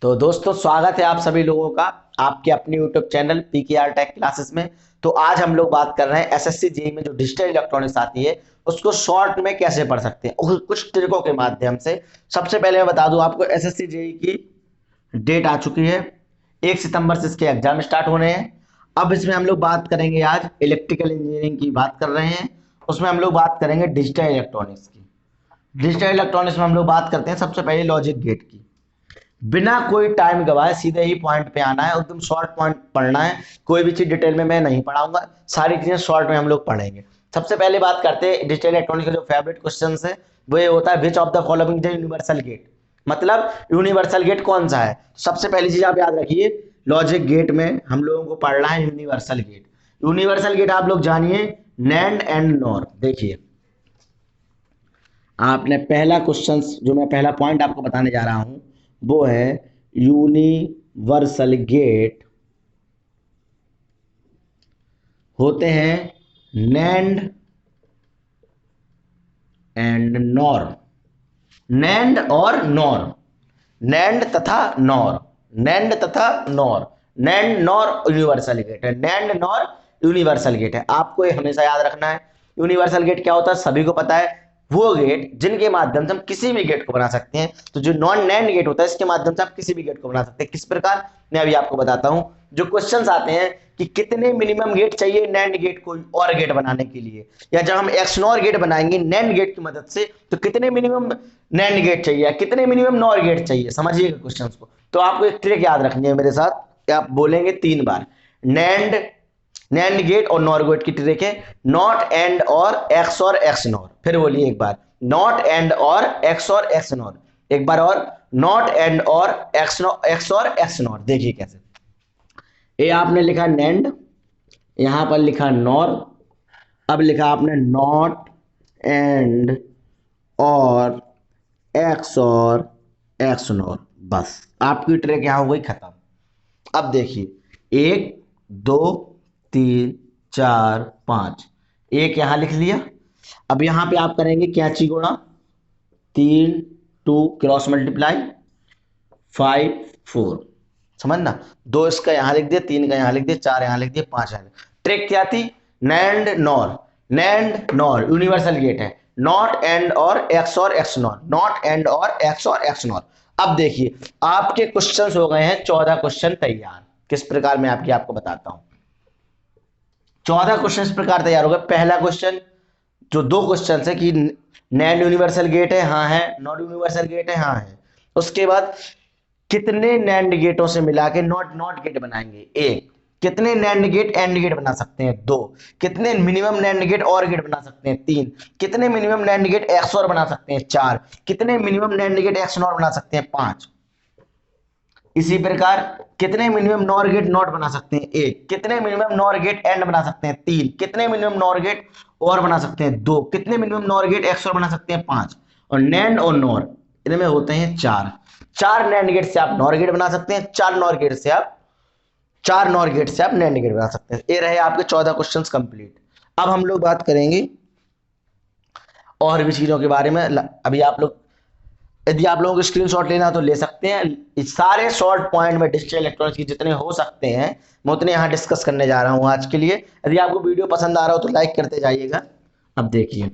तो दोस्तों स्वागत है आप सभी लोगों का आपके अपने YouTube channel PKR tech classes में। तो आज हम लोग बात कर रहे हैं एसएससी जेईई में जो डिजिटल इलेक्ट्रॉनिक्स आती है उसको शॉर्ट में कैसे पढ़ सकते हैं कुछ ट्रिकों के माध्यम से। सबसे पहले मैं बता दूं आपको एसएससी जेईई की डेट आ चुकी है। 1 सितंबर से इसके एग्जाम स्टार्ट होने हैं। अब इसमें हम लोग बात करेंगे, आज इलेक्ट्रिकल इंजीनियरिंग की बात कर रहे हैं, उसमें हम लोग बात करेंगे डिजिटल इलेक्ट्रॉनिक्स की। डिजिटल इलेक्ट्रॉनिक्स में हम लोग बात करते हैं सबसे पहले लॉजिक गेट की। बिना कोई टाइम गवाए सीधे ही पॉइंट पे आना है, एकदम शॉर्ट पॉइंट पढ़ना है। कोई भी चीज डिटेल में मैं नहीं पढ़ाऊंगा, सारी चीजें शॉर्ट में हम लोग पढ़ेंगे। सबसे पहले बात करते हैं डिजिटल इलेक्ट्रॉनिक्स का जो फेवरेट क्वेश्चन है वो ये होता है, which of the following is universal gate. मतलब यूनिवर्सल गेट कौन सा है। सबसे पहली चीज आप याद रखिए, लॉजिक गेट में हम लोगों को पढ़ना है यूनिवर्सल गेट। यूनिवर्सल गेट आप लोग जानिए, नैंड एंड नॉर। देखिए आपने पहला क्वेश्चन जो मैं पहला पॉइंट आपको बताने जा रहा हूं वो है यूनिवर्सल गेट होते हैं नैंड एंड नॉर। नैंड और नॉर, नैंड तथा नॉर, नैंड तथा NOR, NAND NOR universal gate है। नैंड नॉर यूनिवर्सल गेट है, आपको ये हमेशा याद रखना है। यूनिवर्सल गेट क्या होता है सभी को पता है, वो गेट जिनके माध्यम से हम किसी भी गेट को बना सकते हैं। तो जो नॉन नैंड गेट होता है इसके माध्यम से आप किसी भी गेट को बना सकते हैं। किस प्रकार, मैं अभी आपको बताता हूं। जो क्वेश्चंस आते हैं कि कितने मिनिमम गेट चाहिए नैंड गेट को और गेट बनाने के लिए, या जब हम एक्सनॉर गेट बनाएंगे नैंड गेट की मदद से तो कितने मिनिमम नैंड गेट चाहिए, कितने मिनिमम नॉर गेट चाहिए, समझिएगा क्वेश्चंस को। तो आपको एक ट्रिक याद रखनी है मेरे साथ, आप बोलेंगे 3 बार। नैंड, नैंड गेट और नॉर गेट की ट्रिक है नॉट एंड और एक्स और एक्स नॉर। फिर बोलिए एक बार, नॉट एंड और एक्स और एक्स नॉर। एक बार और, नॉट एंड और एक्स और एक्स नॉर। देखिए कैसे, ये आपने लिखा नैंड, यहां पर लिखा नॉर, अब लिखा आपने नॉट एंड और एक्स नॉर। बस आपकी ट्रिक यहां हो गई खत्म। अब देखिए 1 2 3 4 5, एक यहां लिख लिया। अब यहां पे आप करेंगे कैंची गुणा, 3 2 क्रॉस मल्टीप्लाई 5 4, समझना। 2 इसका यहां लिख दिया, 3 का यहां लिख दिया, 4 यहां लिख दिया, 5 यहां लिख दिया। ट्रिक क्या थी, NAND NOR, NAND NOR universal gate है। नॉट एंड और एक्स नॉर, नॉट एंड और एक्स नॉर। अब देखिए आपके क्वेश्चंस हो गए हैं 14 क्वेश्चन तैयार। किस प्रकार मैं आपको बताता हूं। 14 क्वेश्चन इस प्रकार तैयार हो गए। पहला क्वेश्चन जो 2 क्वेश्चन है कि नैंड यूनिवर्सल गेट है, हाँ है, नॉट यूनिवर्सल गेट है, हाँ है। उसके बाद कितने नैंड गेटों से मिला के नॉट नॉट गेट बनाएंगे, 1। कितने नैंड गेट एंड गेट बना सकते हैं, 2। कितने मिनिमम नैंड गेट और गेट बना सकते हैं, 3। कितने मिनिमम नैंड गेट एक्स और बना सकते हैं, 4। कितने minimum NAND gate XNOR बना सकते हैं, 5। इसी प्रकार कितने मिनिमम नॉर गेट नॉट बना सकते हैं, 1। कितने मिनिमम नॉर गेट एंड बना सकते हैं, 3। कितने मिनिमम नॉर गेट और बना सकते हैं, 2। कितने मिनिमम नॉर गेट एक्स और बना सकते हैं, 5। और नैंड और नॉर इनमें होते हैं 4। 4 नैंड गेट से आप नॉर गेट बना सकते हैं, 4 नॉर गेट से आप नैंड गेट बना सकते हैं। ये रहे आपके 14 क्वेश्चंस कंप्लीट। अब हम लोग बात करेंगे और भी चीजों के बारे में। अभी आप लोग, यदि आप लोगों को स्क्रीनशॉट लेना तो ले सकते हैं। इस सारे शॉर्ट पॉइंट में डिजिटल इलेक्ट्रॉनिक्स की जितने हो सकते हैं मैं उतने यहां डिस्कस करने जा रहा हूं आज के लिए। यदि आपको वीडियो पसंद आ रहा हो तो लाइक करते जाइएगा। अब देखिए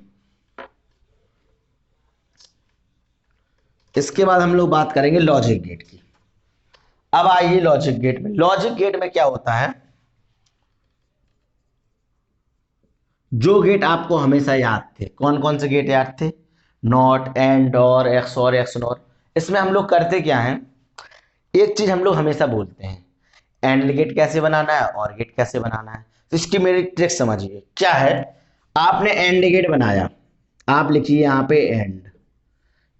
इसके बाद हम लोग बात करेंगे लॉजिक गेट की। अब आइए लॉजिक गेट में। लॉजिक गेट में क्या होता है, जो गेट आपको हमेशा याद थे, कौन कौन से गेट याद थे, नॉट एंड और एक्स नॉर। इसमें हम लोग करते क्या है, एक चीज हम लोग हमेशा बोलते हैं, एंड गेट कैसे बनाना है और गेट कैसे बनाना है। तो इसकी मेरी ट्रिक समझिए क्या है। आपने एंड गेट बनाया, आप लिखिए यहां पे एंड।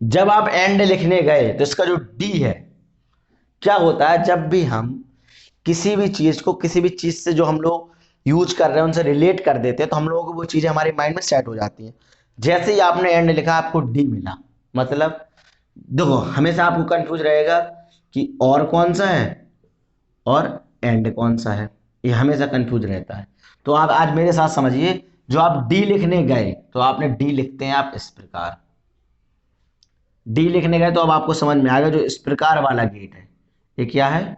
जब आप एंड लिखने गए तो इसका जो डी है, क्या होता है, जब भी हम किसी भी चीज को किसी भी चीज से जो हम लोग यूज कर रहे हैं उनसे रिलेट कर देते हैं तो हम लोगों को वो चीजें हमारे माइंड में सेट हो जाती हैं। जैसे ही आपने एंड लिखा आपको डी मिला, मतलब देखो हमेशा आपको कंफ्यूज रहेगा कि और कौन सा है और एंड कौन सा है, ये हमेशा कंफ्यूज रहता है। तो आप आज मेरे साथ समझिए, जो आप डी लिखने गए तो आपने डी लिखते हैं आप इस प्रकार। डी लिखने गए तो अब आपको समझ में आएगा जो इस प्रकार वाला गेट है ये क्या है,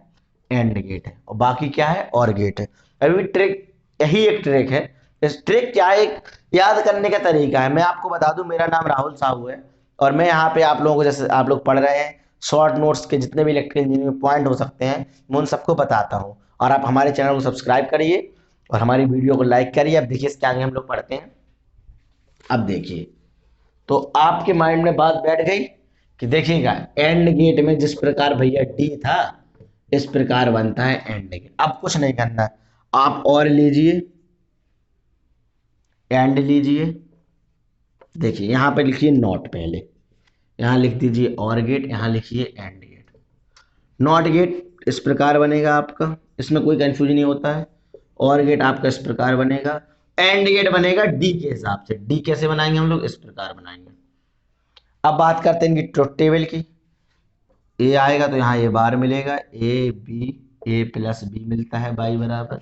एंड गेट है, और बाकी क्या है, और गेट है। अभी ट्रिक, यही एक ट्रिक है। इस ट्रिक क्या है, एक याद करने का तरीका है। मैं आपको बता दूं, मेरा नाम राहुल साहू है, और मैं यहाँ पे आप लोगों को, जैसे आप लोग पढ़ रहे हैं, शॉर्ट नोट्स के जितने भी इलेक्ट्रिकल इंजीनियरिंग पॉइंट हो सकते हैं, मैं उन सबको बताता हूँ। और आप हमारे चैनल को सब्सक्राइब करिए और हमारी वीडियो को लाइक करिए। अब देखिए इसके आगे हम लोग पढ़ते हैं। अब देखिए, तो आपके माइंड में बात बैठ गई कि देखिएगा, एंड गेट में जिस प्रकार भैया डी था, इस प्रकार बनता है एंड गेट। अब कुछ नहीं करना है, आप और लीजिए, एंड लीजिए। देखिए यहां पे लिखिए नॉट, पहले यहां लिख दीजिए और गेट, यहां लिखिए एंड गेट। नॉट गेट इस प्रकार बनेगा आपका, इसमें कोई कंफ्यूजन नहीं होता है। और गेट आपका इस प्रकार बनेगा, एंड गेट बनेगा डी के हिसाब से। डी कैसे बनाएंगे हम लोग, इस प्रकार बनाएंगे। अब बात करते हैं इनकी ट्रुथ टेबल की। ए आएगा तो यहाँ ए बार मिलेगा, A B, A plus B मिलता है बाई बराबर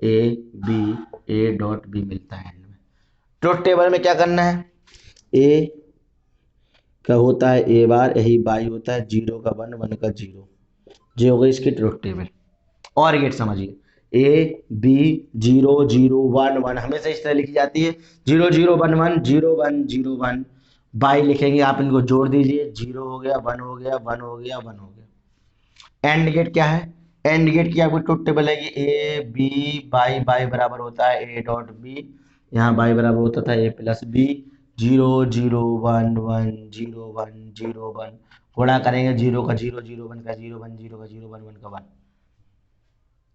A B, A dot B मिलता है एंड में। ट्रुथ टेबल में क्या करना है, ए का होता है ए बार, यही बाई होता है, जीरो का वन, वन का जीरो, ये हो गई इसकी ट्रुथ टेबल। और गेट समझिए, A B, zero zero one one, हमेशा इस तरह लिखी जाती है, zero zero one one, zero one zero one. Y लिखेंगे आप, इनको जोड़ दीजिए, जीरो हो गया, वन हो गया, वन हो गया, वन हो गया। एंड गेट क्या है, एंड गेट की आपकी ट्रुथ टेबल है कि ए बी बाई, बाई बराबर होता है ए डॉट बी, यहाँ बाई बराबर होता था A plus B, zero zero one one, zero one zero one, गुणा करेंगे जीरो का जीरो, जीरो वन का जीरो, वन जीरो का जीरो, वन वन का वन।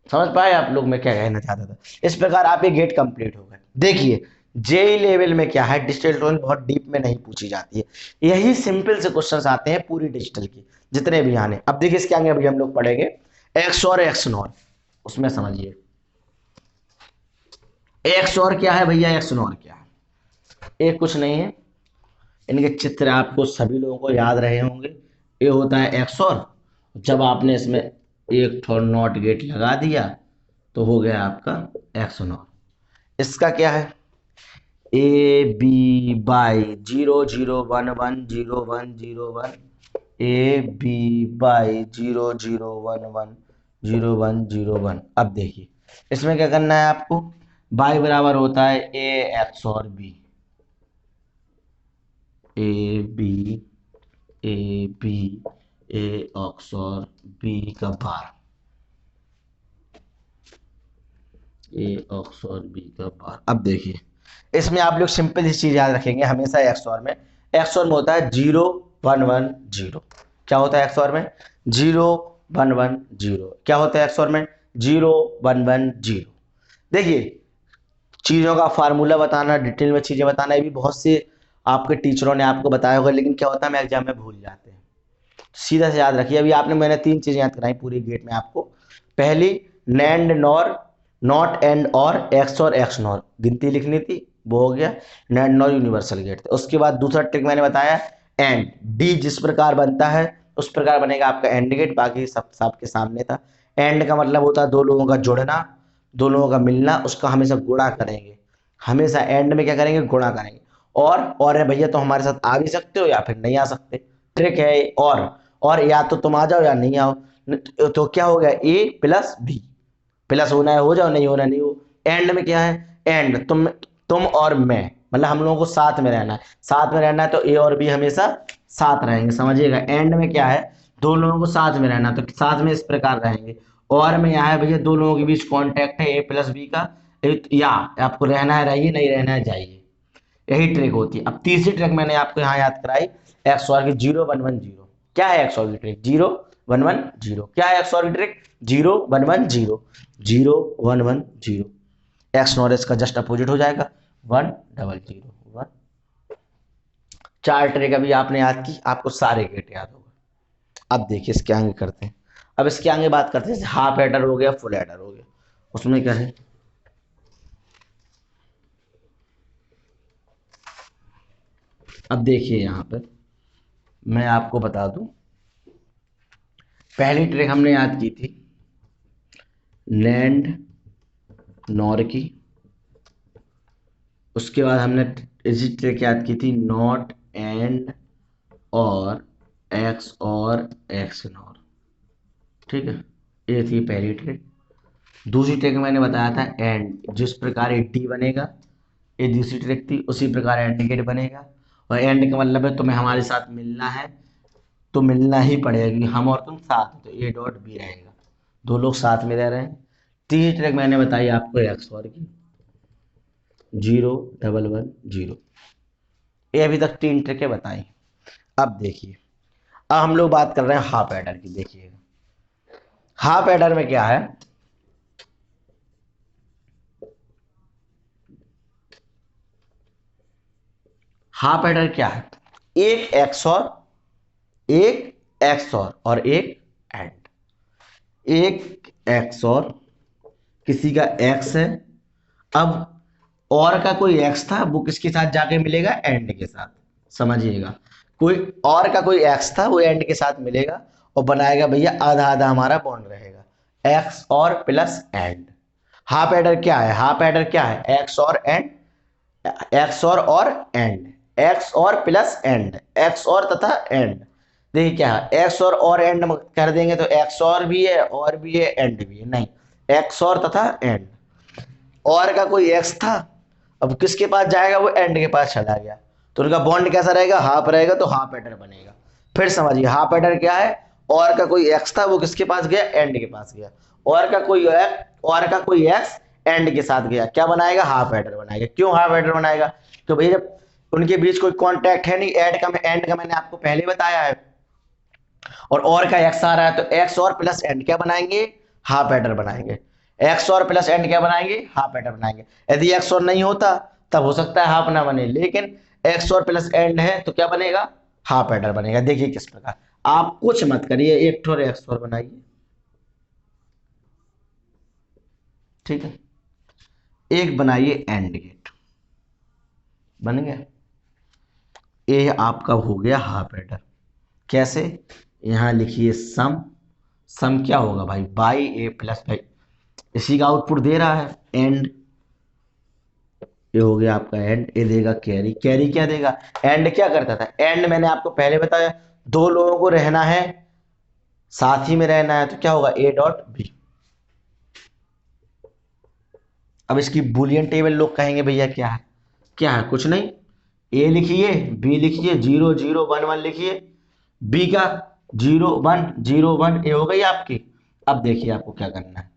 समझ पाए आप लोग मैं क्या कहना चाहता था। इस प्रकार आप ये गेट कंप्लीट हो गए। देखिए जेई लेवल में क्या है, डिजिटल इलेक्ट्रॉनिक बहुत डीप में नहीं पूछी जाती है, यही सिंपल से क्वेश्चंस आते हैं पूरी डिजिटल की, जितने भी आने। अब देखिए इसके आगे अभी हम लोग पढ़ेंगे एक्स और एक्स नॉर। उसमें समझिए एक्स और क्या है भैया, एक्स नॉर क्या है। एक कुछ नहीं है, इनके चित्र आपको सभी लोगों को याद रहे होंगे। ये होता है एक्स और, जब आपने इसमें एक थोड़ा नॉट गेट लगा दिया तो हो गया आपका एक्स नॉट। इसका क्या है, A B Y, zero zero one one, zero one zero one, A B Y, zero zero one one, zero one zero one. अब देखिए इसमें क्या करना है आपको, बाई बराबर होता है A XOR B, A B, A B, A XOR B का बार, ए एक्स और बी का बार। अब देखिए इसमें आप लोग सिंपल ही चीज याद रखेंगे हमेशा, एक्स और में, एक्स और में होता है जीरो वन वन जीरो। क्या होता है एक्स और में, जीरो वन वन जीरो। क्या होता है एक्स और में, जीरो वन वन जीरो। देखिए चीजों का फार्मूला बताना, डिटेल में चीजें बताना, ये भी बहुत से आपके टीचरों ने आपको बताया होगा, लेकिन क्या होता है हम एग्जाम में भूल जाते हैं। सीधा से याद रखिए, अभी आपने, मैंने तीन चीजें याद कराई पूरी गेट में आपको। पहली नैंड नॉर, नॉट एंड और, एक्स और एक्स नॉर, गिनती लिखनी थी, वो हो गया। नैंड नॉर यूनिवर्सल गेट थे। उसके बाद दूसरा ट्रिक मैंने बताया, एंड डी जिस प्रकार बनता है उस प्रकार बनेगा आपका एंड गेट, बाकी सब सबके सामने था। एंड का मतलब होता है दो लोगों का जुड़ना, दो लोगों का मिलना, उसका हमेशा गुणा करेंगे, हमेशा एंड में क्या करेंगे, गुणा करेंगे। और है भैया तो हमारे साथ आ भी सकते हो या फिर नहीं आ सकते, ट्रिक है। और या तो तुम आ जाओ या नहीं आओ। तो क्या हो गया, ए प्लस बी, प्लस होना है हो जाओ, नहीं होना नहीं हो। एंड में क्या है, एंड तुम और मैं, मतलब हम लोगों को साथ में रहना है, साथ में रहना है तो ए और बी हमेशा साथ रहेंगे, समझिएगा। एंड में क्या है, दो लोगों को साथ में रहना, तो साथ में इस प्रकार रहेंगे। और में यहाँ है भैया दो लोगों के बीच कॉन्टैक्ट है ए प्लस बी का, या आपको रहना है रहिए, नहीं रहना है जाइए, यही ट्रिक होती है। अब तीसरी ट्रिक मैंने आपको यहाँ याद कराई, एक्स और की जीरो वन वन जीरो। क्या है एक्स और की trick, zero one one zero. क्या है एक्स और की trick, zero one one zero, zero one one zero. X nor इसका जस्ट अपोजिट हो जाएगा, वन डबल जीरो वन। चार ट्रिक अभी आपने याद की, आपको सारे गेट याद होगा। अब देखिए इसके आगे करते हैं, अब इसके आगे बात करते हैं, हाफ एडर हो गया, फुल एडर हो गया। उसमें क्या है, अब देखिए यहां पर मैं आपको बता दूं, पहली ट्रिक हमने याद की थी नैंड नॉर की, उसके बाद हमने इसी ट्रिक याद की थी नॉट एंड और एक्स नॉर। ठीक है, ये थी पहली ट्रिक। दूसरी ट्रिक मैंने बताया था एंड, जिस प्रकार ए टी बनेगा, ये दूसरी ट्रिक थी, उसी प्रकार एंड गेट बनेगा। और एंड का मतलब है तुम्हें हमारे साथ मिलना है तो मिलना ही पड़ेगा, क्योंकि हम और तुम साथ हैं, तो ए डॉट बी रहेगा, दो लोग साथ में रह रहे हैं। तीसरी ट्रिक मैंने बताई आपको एक्स और की, 0 1 1 0। ये अभी तक तीन ट्रिकें बताई। अब देखिए, अब हम लोग बात कर रहे हैं हाफ एडर की। देखिएगा हाफ एडर में क्या है, हाफ एडर क्या है, एक एक्स और एक एंड। एक एक्स और, किसी का एक्स है, अब और का कोई एक्स था, वो किसके साथ जाके मिलेगा, एंड के साथ। समझिएगा, कोई और का कोई एक्स था, वो एंड के साथ मिलेगा और बनाएगा भैया आधा आधा हमारा बॉन्ड रहेगा, एक्स और प्लस एंड। हाफ एडर क्या है, हाफ एडर क्या है, एक्स और एंड, एक्स और एंड, एक्स और प्लस एंड, एक्स और तथा एंड। देखिए क्या है, एक्स और एंड कर देंगे तो एक्स और भी है एंड भी है, नहीं, एक्स और तथा एंड। और का कोई एक्स था, अब किसके पास जाएगा, वो एंड के पास चला गया, तो उनका बॉन्ड कैसा रहेगा, हाफ रहेगा, तो हाफ एडर बनेगा। फिर समझिए हाफ एडर क्या है, और का कोई एक्स था, वो किसके पास गया, एंड के पास गया, और का कोई एक्स एंड के साथ गया, क्या बनाएगा, हाफ एडर बनाएगा। क्यों हाफ एडर बनाएगा, तो भैया जब उनके बीच कोई कॉन्टैक्ट है नहीं, एंड का मैंने आपको पहले बताया है, और का एक्स आ रहा है, तो एक्स और प्लस एंड क्या बनाएंगे, हाफ एडर बनाएंगे। एक्स और प्लस एंड क्या बनाएंगे, हाफ एडर बनाएंगे। यदि एक्स और नहीं होता तब हो सकता है हाफ ना बने, लेकिन एक्स और प्लस एंड है तो क्या बनेगा, हाफ एडर बनेगा। देखिए किस प्रकार, आप कुछ मत करिए, एक ठोर एक्स और बनाइए, ठीक है, एक बनाइए एंड गेट, बन गया, ये आपका हो गया हाफ एडर। कैसे, यहां लिखिए सम, सम क्या होगा भाई, बाई ए प्लस बाई, इसी का आउटपुट दे रहा है एंड, ये हो गया आपका एंड, ये देगा कैरी, कैरी क्या देगा, एंड क्या करता था, एंड मैंने आपको पहले बताया, दो लोगों को रहना है, साथ ही में रहना है, तो क्या होगा, ए डॉट बी। अब इसकी बुलियन टेबल लोग कहेंगे भैया क्या है, क्या है, कुछ नहीं, ए लिखिए, बी लिखिए, 0 0 1 1 लिखिए, बी का 0 1 0 1, ये हो गई आपकी। अब देखिए आपको क्या करना है,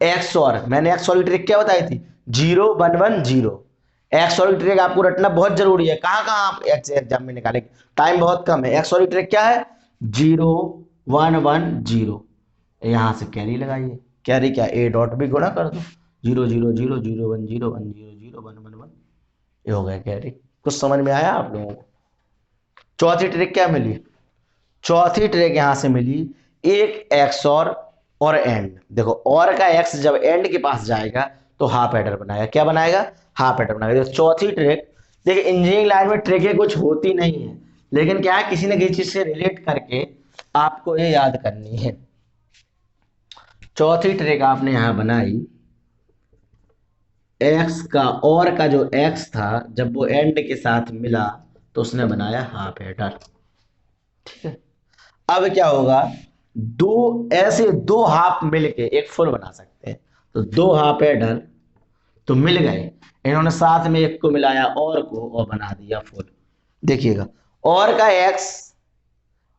एक्स और, मैंने एक्स और की ट्रिक क्या बताई थी, 0 1 1 0। एक्स और की ट्रिक आपको रटना बहुत जरूरी है, कहाँ कहाँ आप एग्जाम में निकालेंगे, टाइम बहुत कम है। एक्स और की ट्रिक क्या है, 0 1 1 0, यहां से कैरी लगाइए, कैरी क्या, ए डॉट भी गुणा कर दो, 0 0 0 0 1 0 1 0 1 1 1, ये हो गया कैरी। कुछ समझ में आया आप लोगों को। चौथी ट्रिक क्या मिली, चौथी ट्रिक यहां से मिली, एक एक्स और एंड। देखो और का एक्स जब एंड के पास जाएगा तो हाफ एडर बनाएगा, क्या बनाएगा, हाफ एडर बनाएगा। देखो चौथी ट्रिक, देखिए इंजीनियरिंग लाइन में ट्रिकें कुछ होती नहीं है, लेकिन क्या है, किसी न किसी चीज से रिलेट करके आपको ये याद करनी है। चौथी ट्रिक आपने यहां बनाई, एक्स का, और का जो एक्स था जब वो एंड के साथ मिला तो उसने बनाया हाफ एडर, ठीक है। अब क्या होगा, दो, ऐसे दो हाफ मिलके एक फुल बना सकते हैं, तो दो हाफ एडर तो मिल गए, इन्होंने साथ में एक को मिलाया और को और बना दिया फुल। देखिएगा, और का एक्स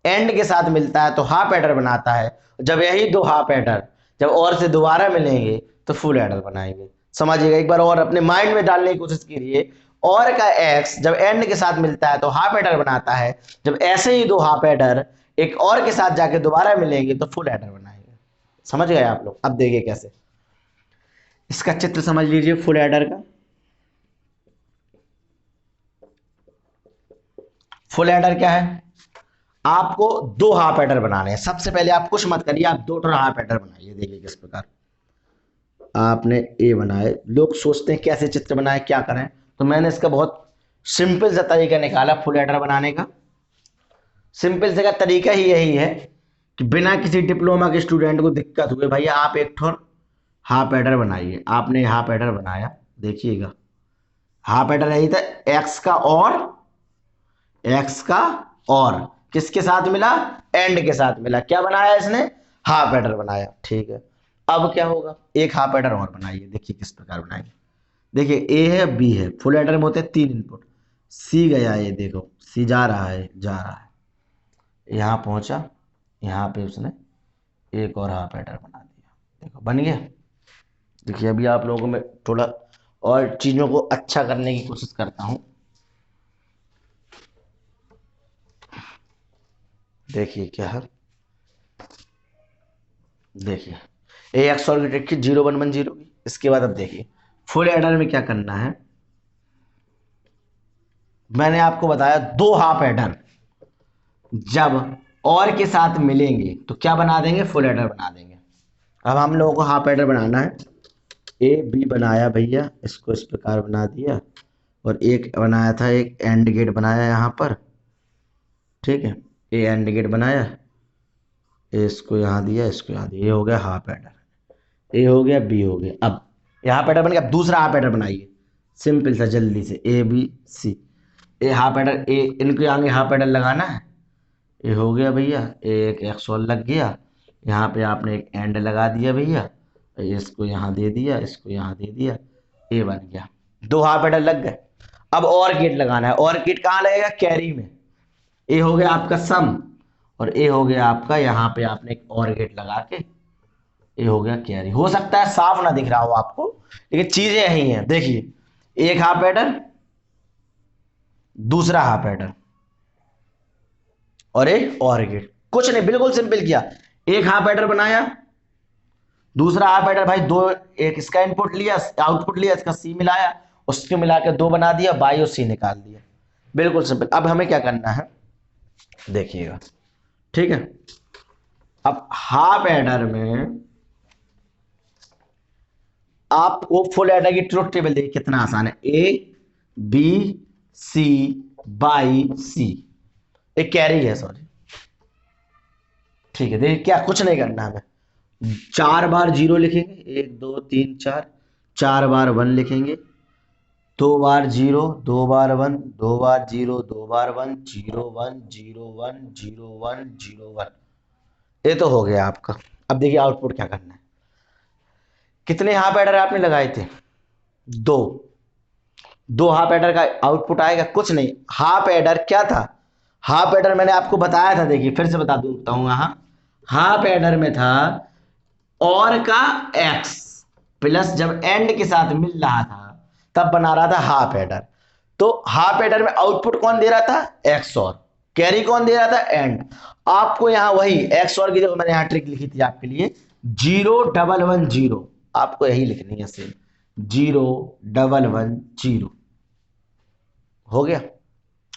एंड के साथ मिलता है तो हाफ एडर बनाता है, जब यही दो हाफ एडर जब और से दोबारा मिलेंगे तो फुल एडर बनाएंगे। समझिएगा, एक बार और अपने माइंड में डालने की कोशिश कीजिए, और का एक्स जब एंड के साथ मिलता है तो हाफ एडर बनाता है, जब ऐसे ही दो हाफ एडर एक और के साथ जाके दोबारा मिलेंगे तो फुल एडर बनाएंगे। समझ गए आप लोग। अब देखिए कैसे, इसका चित्र समझ लीजिए फुल एडर का। फुल एडर क्या है, आपको दो हाफ एडर बनाने हैं। सबसे पहले आप कुछ मत करिए, आप दो हाफ एडर बनाइए। देखिए किस प्रकार आपने ए बनाए, लोग सोचते हैं कैसे चित्र बनाए क्या करें, तो मैंने इसका बहुत सिंपल सा तरीका निकाला फुल एडर बनाने का। सिंपल से का तरीका ही यही है कि बिना किसी डिप्लोमा के स्टूडेंट को दिक्कत हुए, भैया आप एक ठोर हाफ एडर बनाइए। आपने हाफ एडर बनाया, देखिएगा हाफ एडर यही था, एक्स का और, एक्स का और किसके साथ मिला, एंड के साथ मिला, क्या बनाया इसने, हाफ एडर बनाया, ठीक है। अब क्या होगा, एक हाफ एडर और बनाइए, देखिए किस प्रकार बनाएंगे। देखिए ए है बी है, फुल एडर में होते हैं 3 इनपुट। सी गया, ये देखो सी जा रहा है, जा रहा है, यहाँ पहुंचा, यहाँ पे उसने एक और हाफ एडर बना दिया, देखो बन गया। देखिए अभी आप लोगों को मैं थोड़ा और चीजों को अच्छा करने की कोशिश करता हूँ। देखिए क्या है, देखिए ए एक्स और की ट्रिक की 0 1 1 0 की। इसके बाद अब देखिए फुल एडर में क्या करना है, मैंने आपको बताया दो हाफ एडर जब और के साथ मिलेंगे तो क्या बना देंगे, फुल एडर बना देंगे। अब हम लोगों को हाफ एडर बनाना है। ए बी बनाया भैया, इसको इस प्रकार बना दिया, और एक बनाया था, एक एंड गेट बनाया यहाँ पर, ठीक है। ए एंड गेट बनाया, ए इसको यहाँ दिया, इसको यहाँ दिया, ये हो गया हाफ एडर। ए हो गया, बी हो गया। अब यहाँ पे एडर बन गया, अब दूसरा हाफ एडर बनाइए, सिंपल सा, जल्दी से, A B C. A half adder, ए इनके आगे हाफ एडर लगाना है। ये हो गया भैया, एक एक्स और लग गया, यहाँ पे आपने एक एंड लगा दिया भैया, इसको यहाँ दे दिया, इसको यहाँ दे दिया, ए बन गया, दो हाफ एडर लग गए। अब और गेट लगाना है, और गेट कहाँ लगेगा, कैरी में। ए हो गया आपका सम, और ए हो गया आपका, यहाँ पे आपने एक और गेट लगा के, ये हो गया कैरी। हो सकता है साफ ना दिख रहा हो आपको, लेकिन चीजें यही हैं। देखिए एक हाफ एडर, दूसरा हाफ एडर, और एक और गेट, कुछ नहीं, बिल्कुल सिंपल किया। एक हाफ एडर बनाया, दूसरा हाफ एडर भाई दो, एक इसका इनपुट लिया, आउटपुट लिया, इसका सी मिलाया, उसके मिला के दो बना दिया, बाई और सी निकाल दिया, बिल्कुल सिंपल। अब हमें क्या करना है, देखिएगा, ठीक है। अब हाफ एडर में आपको फुल एडर की ट्रुथ टेबल देखिए कितना आसान है, ए बी सी बाई सी, एक कैरी है, सॉरी, ठीक है। देखिए क्या, कुछ नहीं करना हमें, 4 बार 0 लिखेंगे, 1 2 3 4, 4 बार 1 लिखेंगे, 2 बार 0, 2 बार 1, 2 बार 0, 2 बार 1, 0 1 0 1 0 1 0 1, ये तो हो गया आपका। अब देखिए आउटपुट क्या करना है, कितने हाफ एडर आपने लगाए थे, दो, दो हाफ एडर का आउटपुट आएगा, कुछ नहीं। हाफ एडर क्या था, हाफ एडर मैंने आपको बताया था, देखिए फिर से बता दूंगा हूं, यहाँ हाफ एडर में था और का एक्स प्लस, जब एंड के साथ मिल रहा था तब बना रहा था हाफ एडर। तो हाफ एडर में आउटपुट कौन दे रहा था, एक्स और, कैरी कौन दे रहा था, एंड। आपको यहां वही एक्स और की जगह मैंने यहां ट्रिक लिखी थी आपके लिए, 0 1 1 0, आपको यही लिखनी है सेम, 0 1 1 0, हो गया।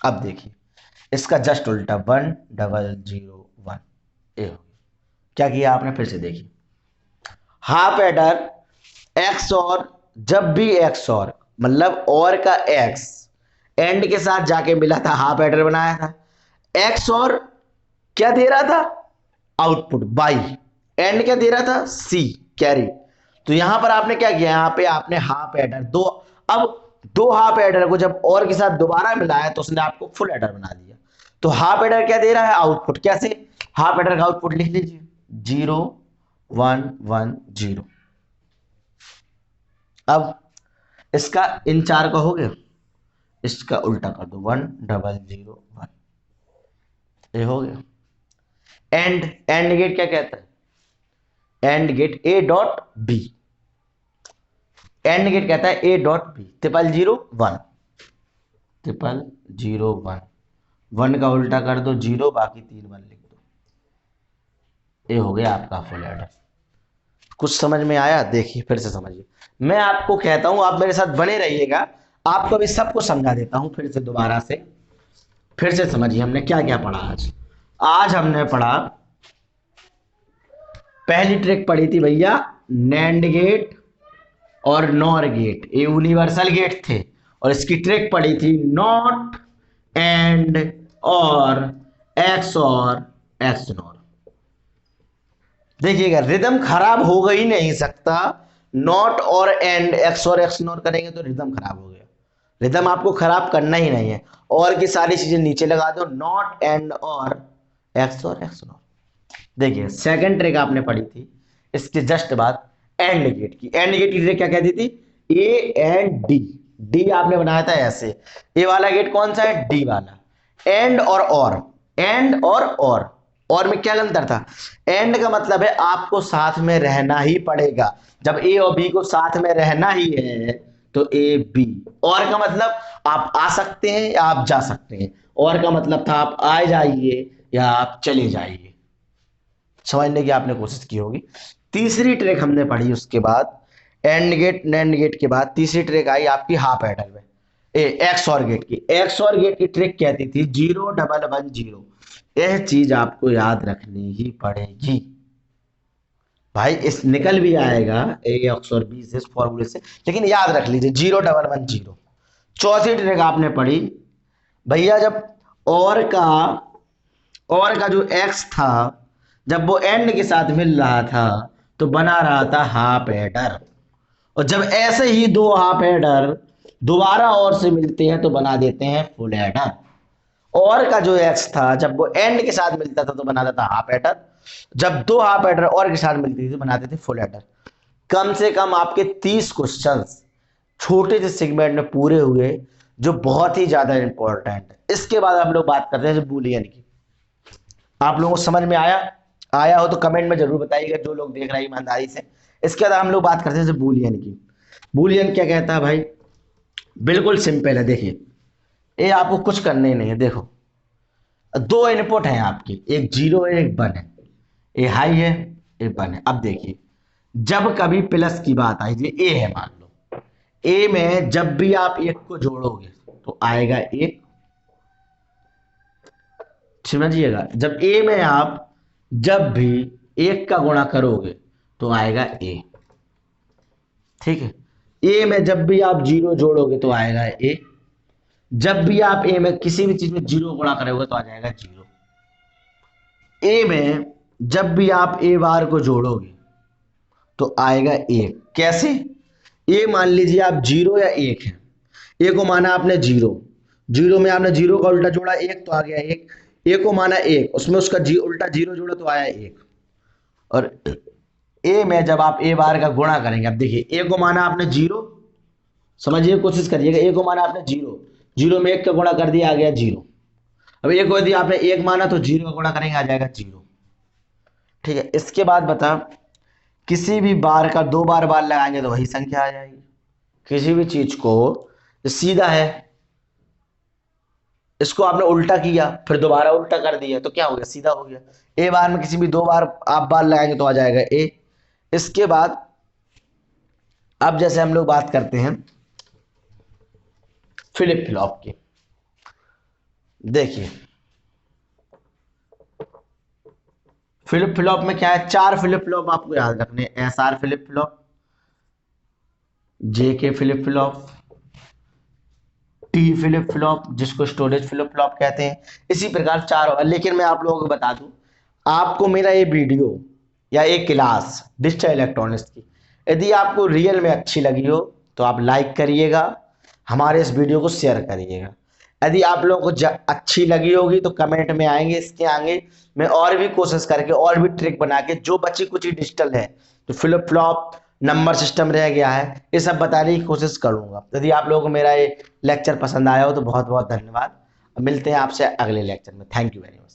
अब देखिए इसका जस्ट उल्टा, 1 0 0 1, ये हो गया। क्या किया आपने, फिर से देखिए, हाफ एडर एक्स और, जब भी एक्स और मतलब और का एक्स एंड के साथ जाके मिला था, हाफ एडर बनाया था। एक्स और क्या दे रहा था, आउटपुट बाई, एंड क्या दे रहा था, सी कैरी। तो यहां पर आपने क्या किया, यहां पे आपने हाफ एडर दो, अब दो हाफ एडर को जब और के साथ दोबारा मिलाया तो उसने आपको फुल एडर बना दिया। तो हाफ एडर क्या दे रहा है, आउटपुट। कैसे, हाफ एडर का आउटपुट लिख लीजिए, 0 1 1 0। अब इसका इन चार का हो गया, इसका उल्टा कर दो, 1 0 0 1, ये हो गया। एंड, एंड गेट क्या कहता है, AND gate A dot B, AND gate कहता है ए डॉट बी, 0 0 1, 0 0 1, 1 का उल्टा कर दो 0, बाकी 3 1 लिख दो, ये हो गया आपका फुल एडर। कुछ समझ में आया, देखिए फिर से समझिए, मैं आपको कहता हूं आप मेरे साथ बने रहिएगा, आपको अभी सब कुछ समझा देता हूं फिर से दोबारा से, फिर से समझिए हमने क्या क्या पढ़ा आज। आज हमने पढ़ा, पहली ट्रिक पढ़ी थी भैया, नैंड गेट और नॉर गेट, ये यूनिवर्सल गेट थे, और इसकी ट्रिक पढ़ी थी नॉट एंड और एक्स और एक्स नॉर। देखिएगा रिदम खराब हो ही नहीं सकता, नॉट और एंड, एक्स और एक्स नॉर करेंगे तो रिदम खराब हो गया, रिदम आपको खराब करना ही नहीं है। और की सारी चीजें नीचे लगा दो, नॉट एंड और एक्स नॉर, देखिए सेकंड ट्रिक आपने पढ़ी थी इसके जस्ट बाद एंड गेट की। एंड गेट की ट्रिक क्या कहती थी? A and D. डी आपने बनाया था ऐसे, ए वाला गेट कौन सा है? डी वाला। एंड और एंड और में क्या अंतर था? एंड का मतलब है आपको साथ में रहना ही पड़ेगा। जब ए और बी को साथ में रहना ही है तो ए बी। और का मतलब आप आ सकते हैं या आप जा सकते हैं। और का मतलब था आप आ जाइए या आप चले जाइए। समझने की आपने कोशिश की होगी। तीसरी ट्रिक हमने पढ़ी उसके बाद, एंड गेट नैंड गेट के बाद तीसरी ट्रिक आई आपकी हाफ एडर में, एक्स और गेट की। एक्स और गेट की ट्रिक कहती थी 0 1 1 0। यह चीज आपको याद रखनी ही पड़ेगी भाई। इस निकल भी आएगा ए एक्स और बी से, इस फॉर्मूले से, लेकिन याद रख लीजिए 0 1 1 0। चौथी ट्रिक आपने पढ़ी भैया, जब और का जो एक्स था जब वो एंड के साथ मिल रहा था तो बना रहा था हाफ एडर। और जब ऐसे ही दो हाफ एडर दोबारा और से मिलते हैं तो बना देते हैं फुल एडर। और का जो एक्स था जब वो एंड के साथ मिलता था तो बनाता था हाफ एडर। जब दो हाफ एडर और के साथ मिलती थी तो बनाते थे फुल एडर। कम से कम आपके 30 क्वेश्चंस छोटे से सेगमेंट में पूरे हुए, जो बहुत ही ज्यादा इंपॉर्टेंट है। इसके बाद हम लोग बात करते हैं बूलियन की। आप लोगों को समझ में आया हो तो कमेंट में जरूर बताइएगा, जो लोग देख रहे हैं ईमानदारी से। इसके बाद हम लोग बात करते हैं बूलियन की। बूलियन क्या कहता है भाई? बिल्कुल सिंपल है। देखिए ये आपको कुछ करने ही नहीं है। देखो दो इनपुट हैं आपके, एक 0 है एक 1 है, ए हाई है ए 1 है। अब देखिए जब कभी प्लस की बात आई, ए है मान लो, ए में जब भी आप एक को जोड़ोगे तो आएगा एक। समझिएगा, जब ए में आप जब भी एक का गुणा करोगे तो आएगा ए। ठीक है, ए में जब भी आप 0 जोड़ोगे तो आएगा ए। जब भी आप ए में किसी भी चीज में 0 गुणा करोगे तो आ जाएगा 0। ए में जब भी आप ए बार को जोड़ोगे तो आएगा 1। कैसे? ए मान लीजिए आप 0 या 1 है, ए को माना आपने 0 में आपने 0 का उल्टा जोड़ा 1 तो आ गया 1। ए को माना 1, उसमें उसका उल्टा 0 जोड़ा तो आया 1। और ए में जब आप ए बार का गुणा करेंगे, अब देखिए ए को माना आपने 0, समझिए कोशिश करिएगा, ए को माना आपने 0 में 1 का गुणा कर दिया आ गया 0। अब ए को यदि आपने 1 माना तो 0 का गुणा करेंगे आ जाएगा 0। ठीक है, इसके बाद बता, किसी भी बार का 2 बार लगाएंगे तो वही संख्या आ जाएगी। किसी भी चीज को सीधा है, इसको आपने उल्टा किया फिर दोबारा उल्टा कर दिया तो क्या हो गया? सीधा हो गया। ए बार में किसी भी 2 बार आप बार लगाएंगे तो आ जाएगा ए। इसके बाद अब जैसे हम लोग बात करते हैं फ्लिप फ्लॉप की। देखिए फ्लिप फ्लॉप में क्या है? 4 फ्लिप फ्लॉप आपको याद रखने, एस आर फ्लिप फ्लॉप, जे के flip flop, T flip flop जिसको स्टोरेज फ्लिप फ्लॉप कहते हैं। इसी प्रकार 4 होगा। लेकिन मैं आप लोगों को बता दूं, आपको मेरा ये वीडियो या एक क्लास डिजिटल इलेक्ट्रॉनिक्स की यदि आपको रियल में अच्छी लगी हो तो आप लाइक करिएगा, हमारे इस वीडियो को शेयर करिएगा। यदि आप लोगों को अच्छी लगी होगी तो कमेंट में आएंगे, इसके आगे मैं और भी कोशिश करके और भी ट्रिक बना के, जो बची कुछ डिजिटल है, जो फ्लिप फ्लॉप नंबर सिस्टम रह गया है, ये सब बताने की कोशिश करूंगा। यदि आप लोगों को मेरा ये लेक्चर पसंद आया हो तो बहुत बहुत धन्यवाद। मिलते हैं आपसे अगले लेक्चर में। Thank you very much.